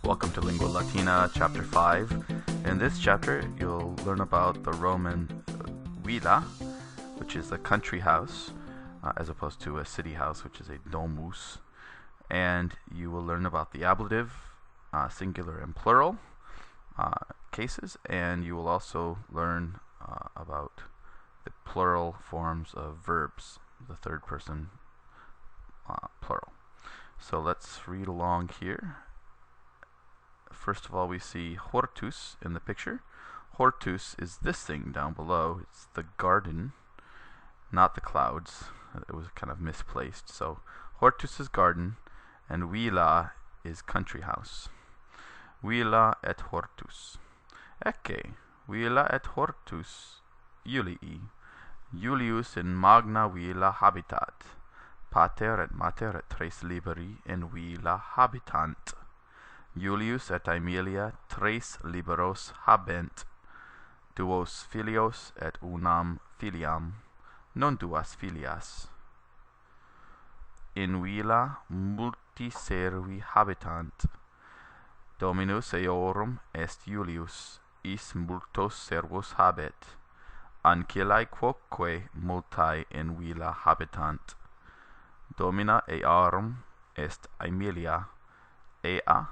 Welcome to Lingua Latina, Chapter 5. In this chapter, you'll learn about the Roman villa, which is a country house, as opposed to a city house, which is a domus. And you will learn about the ablative, singular and plural cases, and you will also learn about the plural forms of verbs, the third person plural. So let's read along here. First of all, we see hortus in the picture. Hortus is this thing down below. It's the garden, not the clouds. It was kind of misplaced. So hortus is garden, and villa is country house. Villa et hortus. Ecce, villa et hortus Julii. Julius in magna villa habitat. Pater et mater et tres liberi in villa habitant. Julius et Aemilia tres liberos habent. Duos filios et unam filiam, non duas filias. In villa multi servi habitant. Dominus eorum est Julius, is multos servos habet. Ancillae quoque multae in villa habitant. Domina earum est Aemilia, ea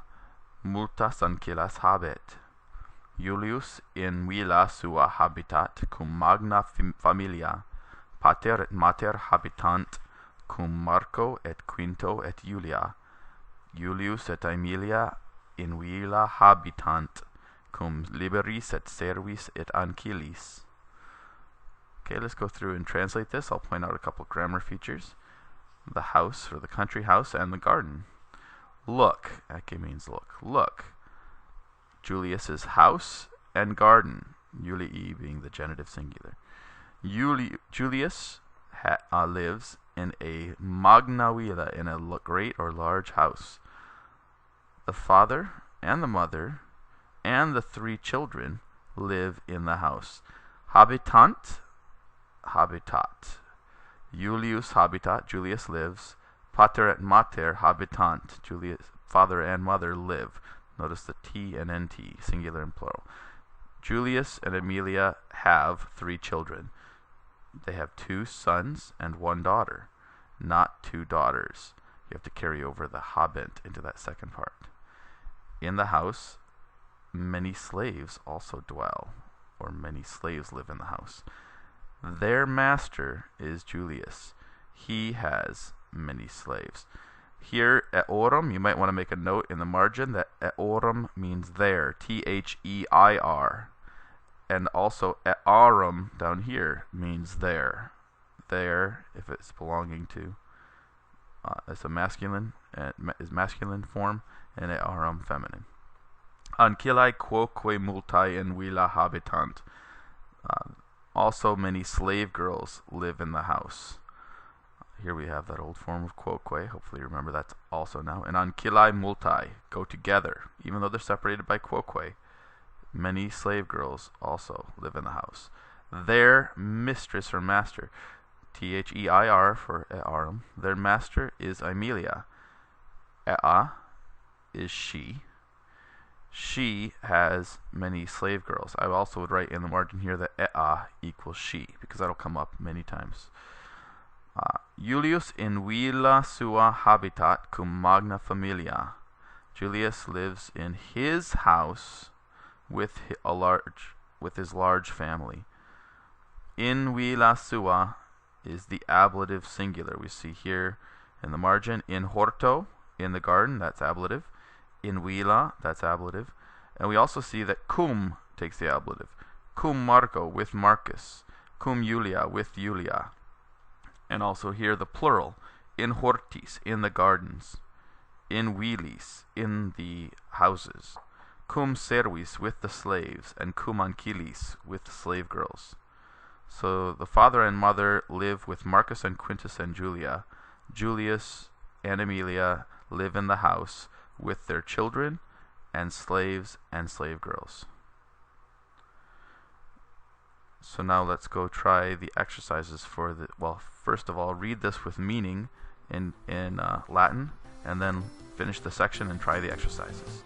multas ancillas habet. Julius in villa sua habitat cum magna familia, pater et mater habitant cum Marco et Quinto et Julia. Julius et Aemilia in villa habitant cum liberis et servis et ancillis. Okay, let's go through and translate this. I'll point out a couple grammar features. The house, or the country house, and the garden. Look, ecce means look. Look. Julius's house and garden. Julii being the genitive singular. Julius lives in a magna villa, in a great or large house. The father and the mother and the 3 children live in the house. Habitant, habitat. Julius habitat, Julius lives. Pater et mater habitant, Julius, father and mother live. Notice the T and NT, singular and plural. Julius and Aemilia have 3 children. They have 2 sons and 1 daughter, not 2 daughters. You have to carry over the habent into that second part. In the house, many slaves also dwell, or many slaves live in the house. Their master is Julius. He has many slaves. Here, eorum, you might want to make a note in the margin that eorum means there, T-H-E-I-R. And also earum down here means there. There, if it's belonging to, it's a masculine, is masculine form, and earum feminine. Ancillae quoque multae in villa habitant. Also, many slave girls live in the house. Here we have that old form of quoque. Hopefully you remember that's also now. And ancillae multae go together, even though they're separated by quoque. Many slave girls also live in the house. Their mistress or master, T-H-E-I-R for earum, their master is Aemilia. Ea is she. She has many slave girls. I also would write in the margin here that ea equals she, because that'll come up many times. Julius in villa sua habitat cum magna familia. Julius lives in his house with his large family. In villa sua is the ablative singular. We see here in the margin. In horto, in the garden, that's ablative. In villa, that's ablative. And we also see that cum takes the ablative. Cum Marco, with Marcus. Cum Julia, with Julia. And also here the plural. In hortis, in the gardens. In villis, in the houses. Cum servis, with the slaves. And cum ancillis, with the slave girls. So the father and mother live with Marcus and Quintus and Julia. Julius and Aemilia live in the house with their children and slaves and slave girls. So now let's go try the exercises for the, well, first of all, read this with meaning in Latin, and then finish the section and try the exercises.